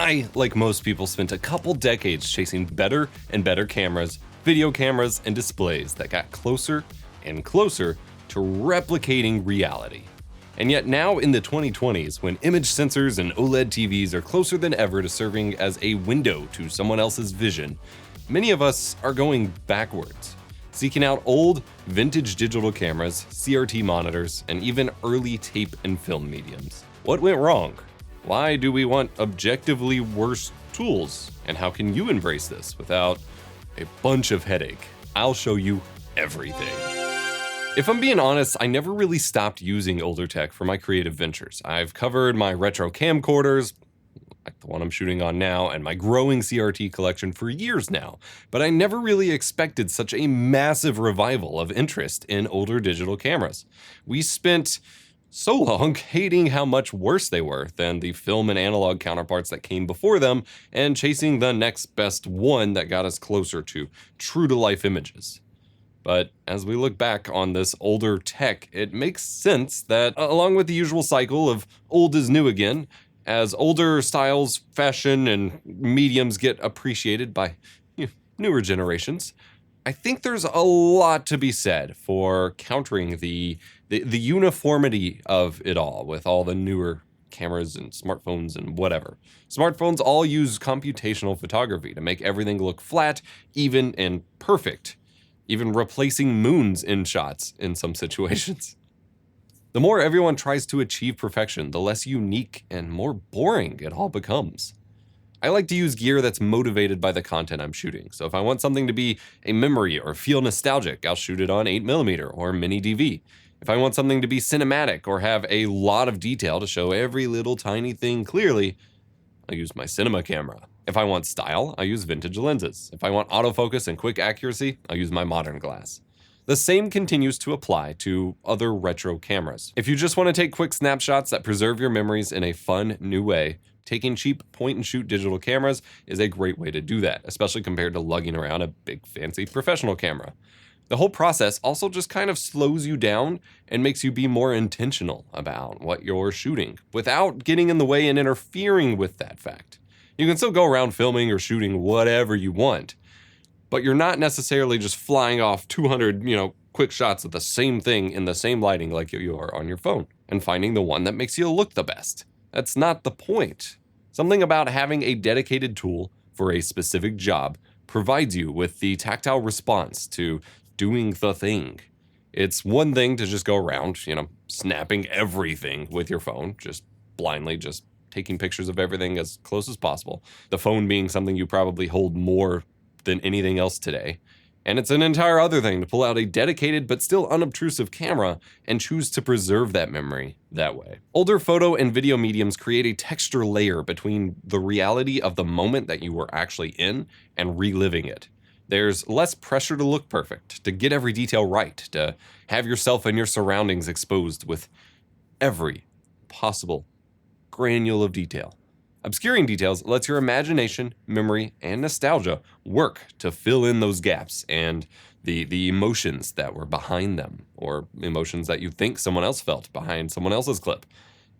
I, like most people, spent a couple decades chasing better and better cameras, video cameras, and displays that got closer and closer to replicating reality. And yet now in the 2020s, when image sensors and OLED TVs are closer than ever to serving as a window to someone else's vision, many of us are going backwards, seeking out old, vintage digital cameras, CRT monitors, and even early tape and film mediums. What went wrong? Why do we want objectively worse tools? And how can you embrace this without a bunch of headache? I'll show you everything. If I'm being honest, I never really stopped using older tech for my creative ventures. I've covered my retro camcorders, like the one I'm shooting on now, and my growing CRT collection for years now, but I never really expected such a massive revival of interest in older digital cameras. We spent so long hating how much worse they were than the film and analog counterparts that came before them, and chasing the next best one that got us closer to true-to-life images. But as we look back on this older tech, it makes sense that, along with the usual cycle of old is new again, as older styles, fashion, and mediums get appreciated by newer generations, I think there's a lot to be said for countering the uniformity of it all with all the newer cameras and smartphones and whatever. Smartphones all use computational photography to make everything look flat, even, and perfect, even replacing moons in shots in some situations. The more everyone tries to achieve perfection, the less unique and more boring it all becomes. I like to use gear that's motivated by the content I'm shooting, so if I want something to be a memory or feel nostalgic, I'll shoot it on 8mm or mini DV. If I want something to be cinematic or have a lot of detail to show every little tiny thing clearly, I'll use my cinema camera. If I want style, I use vintage lenses. If I want autofocus and quick accuracy, I'll use my modern glass. The same continues to apply to other retro cameras. If you just want to take quick snapshots that preserve your memories in a fun, new way, taking cheap point-and-shoot digital cameras is a great way to do that, especially compared to lugging around a big, fancy professional camera. The whole process also just kind of slows you down and makes you be more intentional about what you're shooting, without getting in the way and interfering with that fact. You can still go around filming or shooting whatever you want, but you're not necessarily just flying off 200, quick shots of the same thing in the same lighting like you are on your phone, and finding the one that makes you look the best. That's not the point. Something about having a dedicated tool for a specific job provides you with the tactile response to doing the thing. It's one thing to just go around, snapping everything with your phone, just blindly, just taking pictures of everything as close as possible. The phone being something you probably hold more than anything else today. And it's an entire other thing to pull out a dedicated but still unobtrusive camera and choose to preserve that memory that way. Older photo and video mediums create a texture layer between the reality of the moment that you were actually in and reliving it. There's less pressure to look perfect, to get every detail right, to have yourself and your surroundings exposed with every possible granule of detail. Obscuring details lets your imagination, memory, and nostalgia work to fill in those gaps and the emotions that were behind them, or emotions that you think someone else felt behind someone else's clip.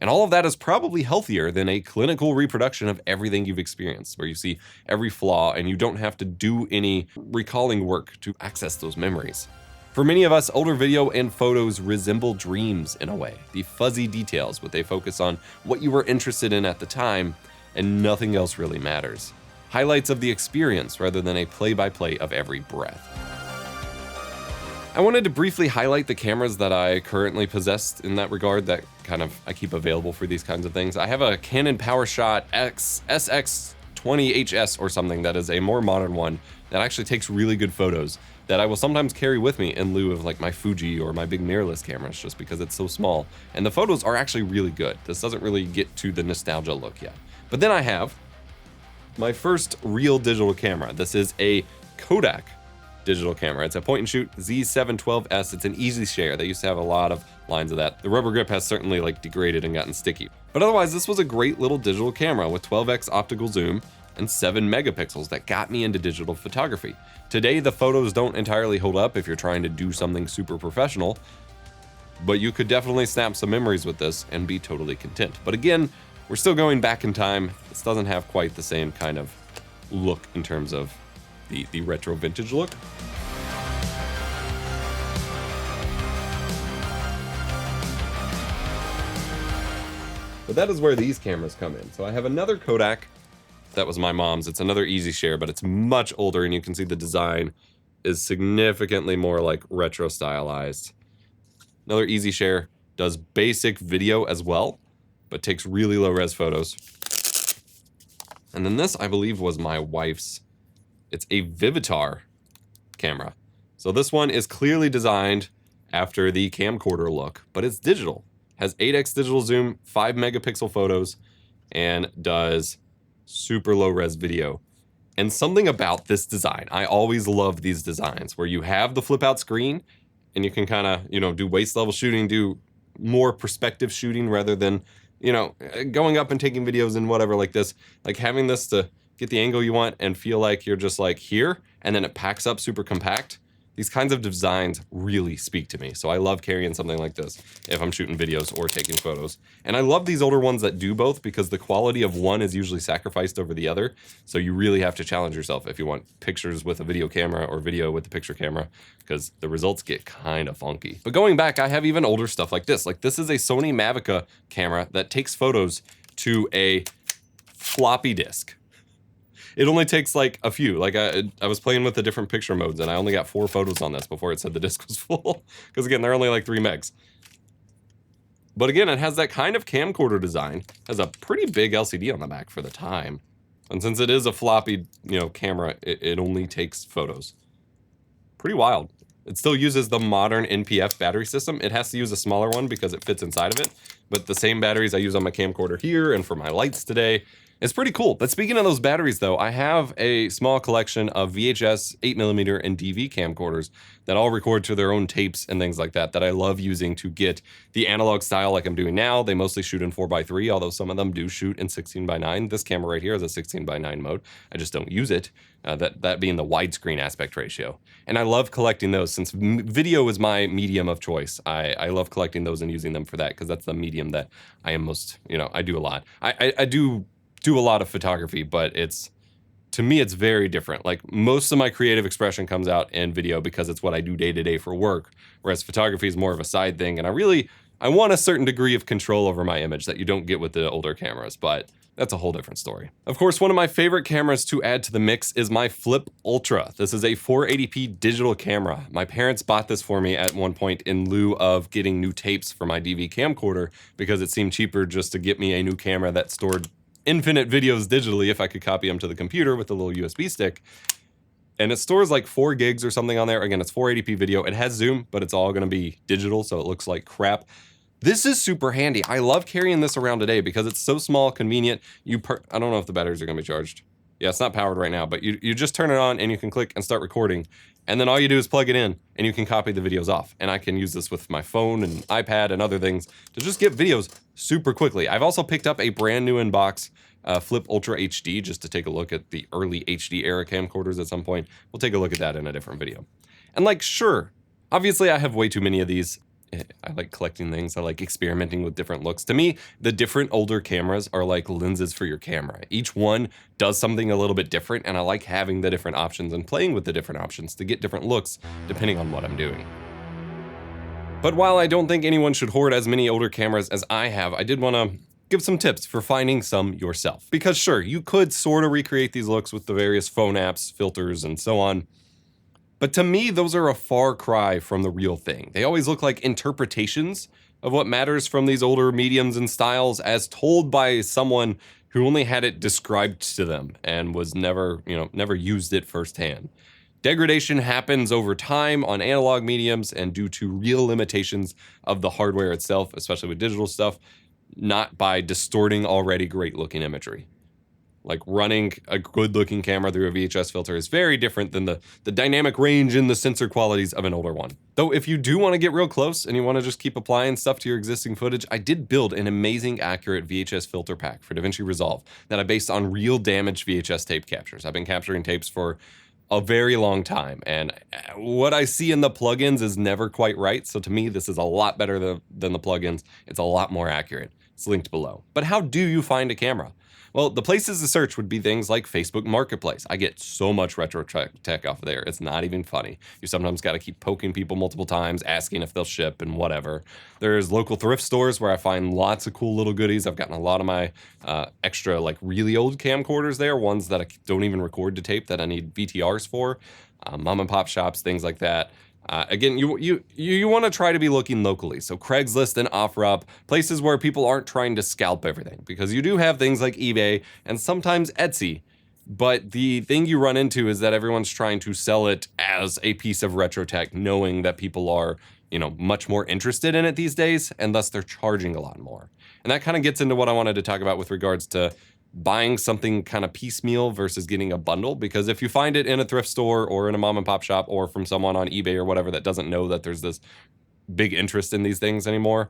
And all of that is probably healthier than a clinical reproduction of everything you've experienced, where you see every flaw and you don't have to do any recalling work to access those memories. For many of us, older video and photos resemble dreams in a way. The fuzzy details, what they focus on what you were interested in at the time, and nothing else really matters. Highlights of the experience rather than a play-by-play of every breath. I wanted to briefly highlight the cameras that I currently possess in that regard that I keep available for these kinds of things. I have a Canon PowerShot SX20HS or something that is a more modern one that actually takes really good photos that I will sometimes carry with me in lieu of like my Fuji or my big mirrorless cameras, just because it's so small. And the photos are actually really good. This doesn't really get to the nostalgia look yet. But then I have my first real digital camera. This is a Kodak digital camera. It's a point and shoot Z712S. It's an easy share. They used to have a lot of lines of that. The rubber grip has certainly degraded and gotten sticky. But otherwise, this was a great little digital camera with 12x optical zoom and 7 megapixels that got me into digital photography. Today, the photos don't entirely hold up if you're trying to do something super professional, but you could definitely snap some memories with this and be totally content. But again, we're still going back in time. This doesn't have quite the same kind of look in terms of the retro vintage look. But that is where these cameras come in. So I have another Kodak. That was my mom's. It's another Easy Share, but it's much older, and you can see the design is significantly more like retro stylized. Another Easy Share does basic video as well, but takes really low res photos. And then this, I believe, was my wife's. It's a Vivitar camera. So this one is clearly designed after the camcorder look, but it's digital. Has 8x digital zoom, 5 megapixel photos, and does super low res video. And something about this design, I always love these designs where you have the flip out screen and you can kind of, you know, do waist level shooting, do more perspective shooting rather than, you know, going up and taking videos and whatever like this. Like having this to get the angle you want and feel like you're just like here, and then it packs up super compact. These kinds of designs really speak to me. So I love carrying something like this if I'm shooting videos or taking photos. And I love these older ones that do both because the quality of one is usually sacrificed over the other. So you really have to challenge yourself if you want pictures with a video camera or video with the picture camera, because the results get kind of funky. But going back, I have even older stuff like this. Like this is a Sony Mavica camera that takes photos to a floppy disk. It only takes like a few. Like I was playing with the different picture modes and I only got 4 photos on this before it said the disk was full. Because again, they're only like 3 megs. But again, it has that kind of camcorder design. It has a pretty big LCD on the back for the time. And since it is a floppy, you know, camera, it only takes photos. Pretty wild. It still uses the modern NPF battery system. It has to use a smaller one because it fits inside of it. But the same batteries I use on my camcorder here and for my lights today. It's pretty cool. But speaking of those batteries though, I have a small collection of VHS, 8mm, and DV camcorders that all record to their own tapes and things like that I love using to get the analog style like I'm doing now. They mostly shoot in 4:3, although some of them do shoot in 16:9. This camera right here is a 16:9 mode. I just don't use it, that being the widescreen aspect ratio. And I love collecting those since video is my medium of choice. I love collecting those and using them for that because that's the medium that I am most, you know, I do a lot. I do a lot of photography, but to me it's very different. Like most of my creative expression comes out in video because it's what I do day to day for work, whereas photography is more of a side thing. And I want a certain degree of control over my image that you don't get with the older cameras, but that's a whole different story. Of course, one of my favorite cameras to add to the mix is my Flip Ultra. This is a 480p digital camera. My parents bought this for me at one point in lieu of getting new tapes for my DV camcorder because it seemed cheaper just to get me a new camera that stored infinite videos digitally if I could copy them to the computer with a little USB stick. And it stores like 4 gigs or something on there. Again, it's 480p video. It has zoom, but it's all gonna be digital, so it looks like crap. This is super handy. I love carrying this around today because it's so small, convenient. I don't know if the batteries are gonna be charged. Yeah, it's not powered right now, but you just turn it on and you can click and start recording. And then all you do is plug it in and you can copy the videos off. And I can use this with my phone and iPad and other things to just get videos super quickly. I've also picked up a brand new in-box Flip Ultra HD just to take a look at the early HD era camcorders at some point. We'll take a look at that in a different video. And like, sure, obviously I have way too many of these. I like collecting things. I like experimenting with different looks. To me, the different older cameras are like lenses for your camera. Each one does something a little bit different, and I like having the different options and playing with the different options to get different looks depending on what I'm doing. But while I don't think anyone should hoard as many older cameras as I have, I did want to give some tips for finding some yourself. Because sure, you could sort of recreate these looks with the various phone apps, filters, and so on. But to me, those are a far cry from the real thing. They always look like interpretations of what matters from these older mediums and styles as told by someone who only had it described to them and was never used it firsthand. Degradation happens over time on analog mediums and due to real limitations of the hardware itself, especially with digital stuff, not by distorting already great looking imagery. Like running a good looking camera through a VHS filter is very different than the dynamic range and the sensor qualities of an older one. Though if you do want to get real close and you want to just keep applying stuff to your existing footage, I did build an amazing accurate VHS filter pack for DaVinci Resolve that I based on real damaged VHS tape captures. I've been capturing tapes for a very long time, and what I see in the plugins is never quite right. So to me, this is a lot better than the plugins. It's a lot more accurate. It's linked below. But how do you find a camera? Well, the places to search would be things like Facebook Marketplace. I get so much retro tech off there. It's not even funny. You sometimes got to keep poking people multiple times, asking if they'll ship and whatever. There's local thrift stores where I find lots of cool little goodies. I've gotten a lot of my extra, like, really old camcorders there, ones that I don't even record to tape that I need VTRs for. Mom and pop shops, things like that. Again, you want to try to be looking locally. So Craigslist and OfferUp, places where people aren't trying to scalp everything, because you do have things like eBay and sometimes Etsy. But the thing you run into is that everyone's trying to sell it as a piece of retro tech, knowing that people are, much more interested in it these days, and thus they're charging a lot more. And that kind of gets into what I wanted to talk about with regards to buying something kind of piecemeal versus getting a bundle, because if you find it in a thrift store or in a mom and pop shop or from someone on eBay or whatever that doesn't know that there's this big interest in these things anymore,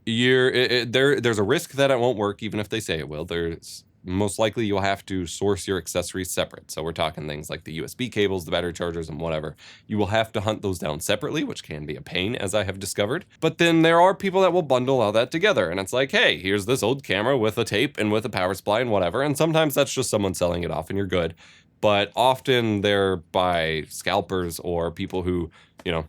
there's a risk that it won't work even if they say it will. There's most likely you'll have to source your accessories separate. So we're talking things like the USB cables, the battery chargers, and whatever. You will have to hunt those down separately, which can be a pain, as I have discovered. But then there are people that will bundle all that together, and it's like, hey, here's this old camera with a tape and with a power supply and whatever. And sometimes that's just someone selling it off and you're good. But often they're by scalpers or people who,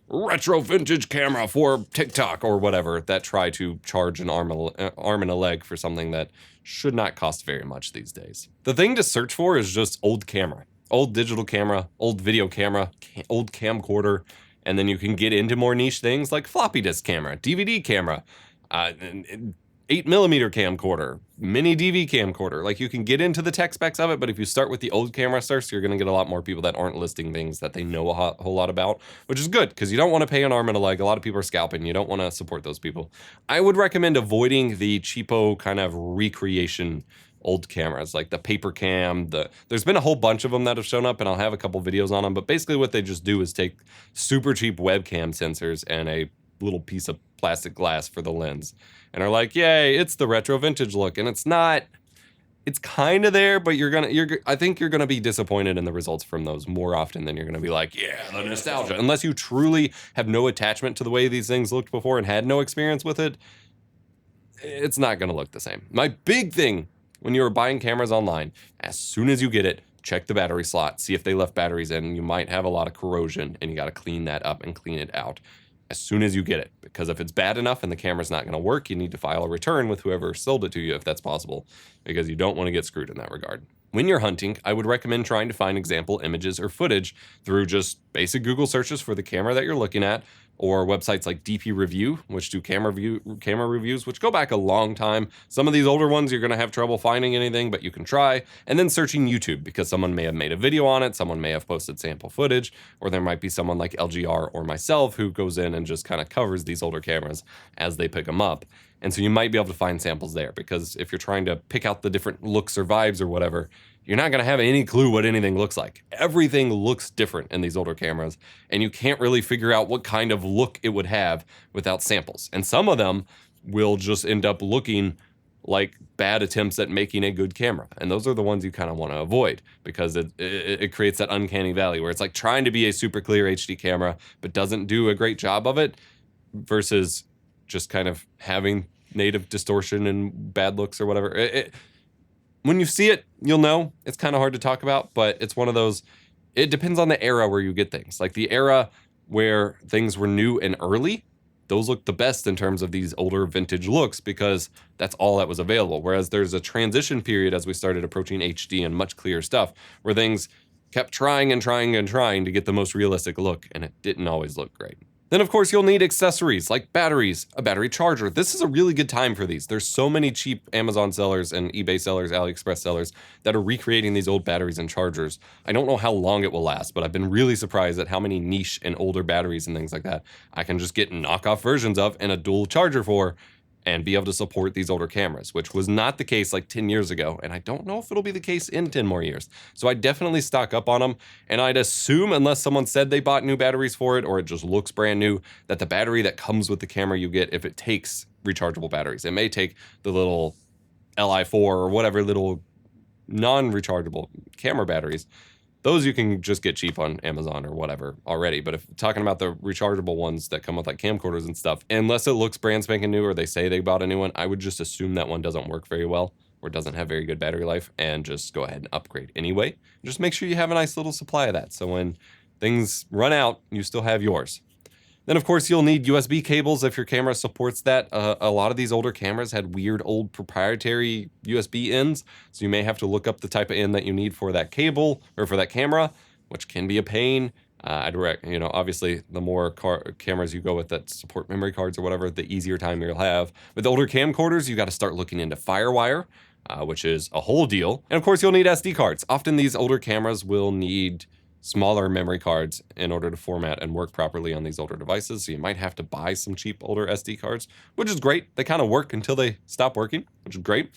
retro vintage camera for TikTok or whatever, that try to charge an arm and a leg for something that should not cost very much these days. The thing to search for is just old camera, old digital camera, old video camera, old camcorder, and then you can get into more niche things like floppy disk camera, DVD camera, 8mm camcorder, mini DV camcorder. Like, you can get into the tech specs of it, but if you start with the old camera starts, you're going to get a lot more people that aren't listing things that they know a whole lot about, which is good because you don't want to pay an arm and a leg. A lot of people are scalping. You don't want to support those people. I would recommend avoiding the cheapo kind of recreation old cameras, like the paper cam. There's been a whole bunch of them that have shown up, and I'll have a couple videos on them, but basically what they just do is take super cheap webcam sensors and a little piece of plastic glass for the lens, and are like, yay, it's the retro vintage look. And it's not. It's kind of there, but I think you're gonna be disappointed in the results from those more often than you're gonna be like, yeah, the nostalgia. Unless you truly have no attachment to the way these things looked before and had no experience with it, it's not gonna look the same. My big thing when you are buying cameras online, as soon as you get it, check the battery slot, see if they left batteries in. You might have a lot of corrosion, and you got to clean that up and clean it out as soon as you get it, because if it's bad enough and the camera's not going to work, you need to file a return with whoever sold it to you if that's possible, because you don't want to get screwed in that regard. When you're hunting, I would recommend trying to find example images or footage through just basic Google searches for the camera that you're looking at, or websites like DP Review, which do camera reviews, which go back a long time. Some of these older ones, you're going to have trouble finding anything, but you can try. And then searching YouTube, because someone may have made a video on it, someone may have posted sample footage, or there might be someone like LGR or myself who goes in and just kind of covers these older cameras as they pick them up. And so you might be able to find samples there, because if you're trying to pick out the different looks or vibes or whatever, you're not going to have any clue what anything looks like. Everything looks different in these older cameras, and you can't really figure out what kind of look it would have without samples. And some of them will just end up looking like bad attempts at making a good camera. And those are the ones you kind of want to avoid, because it creates that uncanny valley where it's like trying to be a super clear HD camera, but doesn't do a great job of it, versus just kind of having native distortion and bad looks or whatever. When you see it, you'll know. It's kind of hard to talk about, but it's one of those, it depends on the era where you get things. Like the era where things were new and early, those look the best in terms of these older vintage looks, because that's all that was available. Whereas there's a transition period as we started approaching HD and much clearer stuff, where things kept trying and trying and trying to get the most realistic look, and it didn't always look great. Then, of course, you'll need accessories like batteries, a battery charger. This is a really good time for these. There's so many cheap Amazon sellers and eBay sellers, AliExpress sellers that are recreating these old batteries and chargers. I don't know how long it will last, but I've been really surprised at how many niche and older batteries and things like that I can just get knockoff versions of and a dual charger for, and be able to support these older cameras, which was not the case like 10 years ago. And I don't know if it'll be the case in 10 more years. So I definitely stock up on them. And I'd assume, unless someone said they bought new batteries for it, or it just looks brand new, that the battery that comes with the camera you get, if it takes rechargeable batteries, it may take the little Li4 or whatever little non-rechargeable camera batteries, Those you can just get cheap on Amazon or whatever already. But if talking about the rechargeable ones that come with like camcorders and stuff, unless it looks brand spanking new or they say they bought a new one, I would just assume that one doesn't work very well or doesn't have very good battery life, and just go ahead and upgrade anyway. Just make sure you have a nice little supply of that, so when things run out, you still have yours. Then, of course, you'll need USB cables if your camera supports that. A lot of these older cameras had weird old proprietary USB ends, so you may have to look up the type of end that you need for that cable or for that camera, which can be a pain. Obviously, the more cameras you go with that support memory cards or whatever, the easier time you'll have. With older camcorders, you got to start looking into FireWire, which is a whole deal. And of course, you'll need SD cards. Often these older cameras will need smaller memory cards in order to format and work properly on these older devices. So you might have to buy some cheap older SD cards, which is great. They kind of work until they stop working, which is great.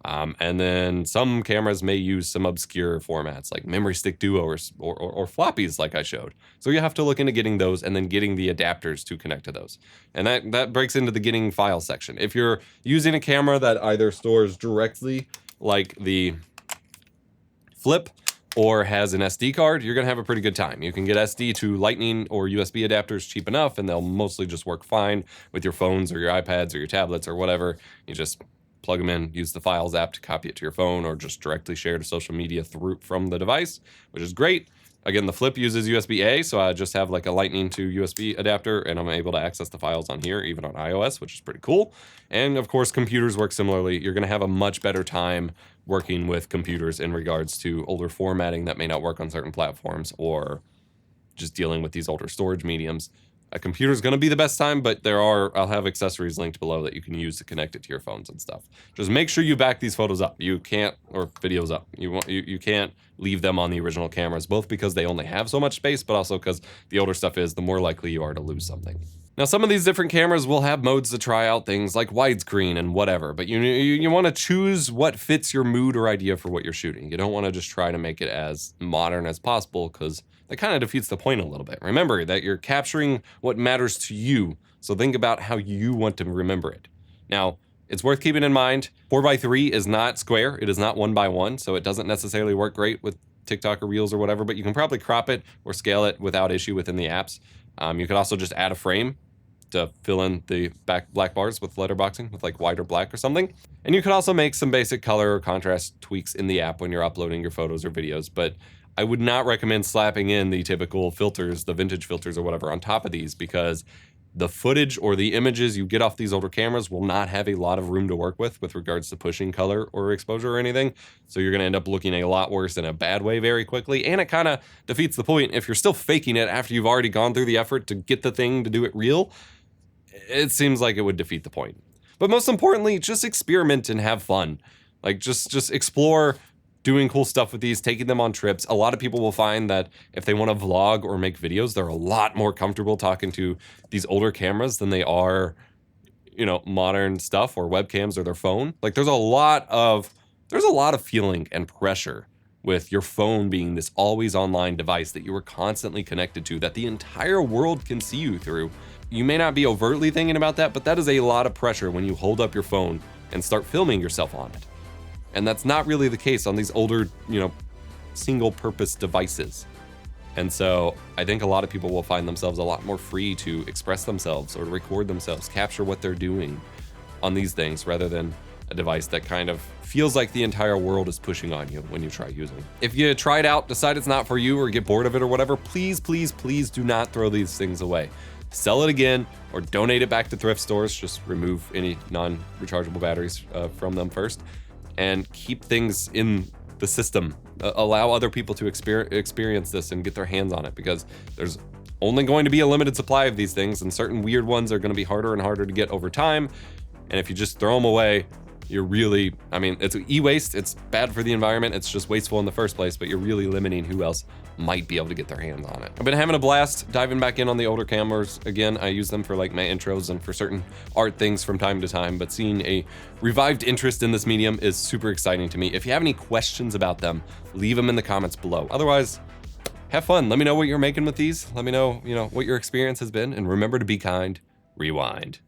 And then some cameras may use some obscure formats like Memory Stick Duo or floppies like I showed. So you have to look into getting those and then getting the adapters to connect to those. And that breaks into the getting file section. If you're using a camera that either stores directly like the Flip or has an SD card, you're gonna have a pretty good time. You can get SD to Lightning or USB adapters cheap enough, and they'll mostly just work fine with your phones or your iPads or your tablets or whatever. You just plug them in, use the Files app to copy it to your phone, or just directly share to social media from the device, which is great. Again, the Flip uses USB-A, so I just have like a Lightning to USB adapter, and I'm able to access the files on here, even on iOS, which is pretty cool. And of course, computers work similarly. You're gonna have a much better time working with computers in regards to older formatting that may not work on certain platforms, or just dealing with these older storage mediums. A computer is going to be the best time, but I'll have accessories linked below that you can use to connect it to your phones and stuff. Just make sure you back these photos up. You can't, or videos up. You can't leave them on the original cameras, both because they only have so much space, but also because the older stuff is, the more likely you are to lose something. Now, some of these different cameras will have modes to try out things like widescreen and whatever, but you want to choose what fits your mood or idea for what you're shooting. You don't want to just try to make it as modern as possible, because that kind of defeats the point a little bit. Remember that you're capturing what matters to you, so think about how you want to remember it. Now, it's worth keeping in mind, 4x3 is not square, it is not 1x1, so it doesn't necessarily work great with TikTok or Reels or whatever, but you can probably crop it or scale it without issue within the apps. You could also just add a frame to fill in the back black bars with letterboxing with like white or black or something. And you could also make some basic color or contrast tweaks in the app when you're uploading your photos or videos, but I would not recommend slapping in the typical filters, the vintage filters or whatever on top of these, because the footage or the images you get off these older cameras will not have a lot of room to work with regards to pushing color or exposure or anything. So you're gonna end up looking a lot worse in a bad way very quickly. And it kind of defeats the point if you're still faking it after you've already gone through the effort to get the thing to do it real. It seems like it would defeat the point. But most importantly, just experiment and have fun. Like just explore doing cool stuff with these, taking them on trips. A lot of people will find that if they want to vlog or make videos, they're a lot more comfortable talking to these older cameras than they are, modern stuff or webcams or their phone. Like there's a lot of feeling and pressure with your phone being this always online device that you are constantly connected to, that the entire world can see you through. You may not be overtly thinking about that, but that is a lot of pressure when you hold up your phone and start filming yourself on it. And that's not really the case on these older, single purpose devices. And so I think a lot of people will find themselves a lot more free to express themselves or to record themselves, capture what they're doing on these things, rather than a device that kind of feels like the entire world is pushing on you when you try using it. If you try it out, decide it's not for you, or get bored of it or whatever, please, please, please do not throw these things away. Sell it again or donate it back to thrift stores. Just remove any non-rechargeable batteries from them first, and keep things in the system. Allow other people to experience this and get their hands on it, because there's only going to be a limited supply of these things, and certain weird ones are going to be harder and harder to get over time. And if you just throw them away, you're really, it's e-waste, it's bad for the environment, it's just wasteful in the first place, but you're really limiting who else might be able to get their hands on it. I've been having a blast diving back in on the older cameras. Again, I use them for like my intros and for certain art things from time to time, but seeing a revived interest in this medium is super exciting to me. If you have any questions about them, leave them in the comments below. Otherwise, have fun. Let me know what you're making with these. Let me know, what your experience has been, and remember to be kind, rewind.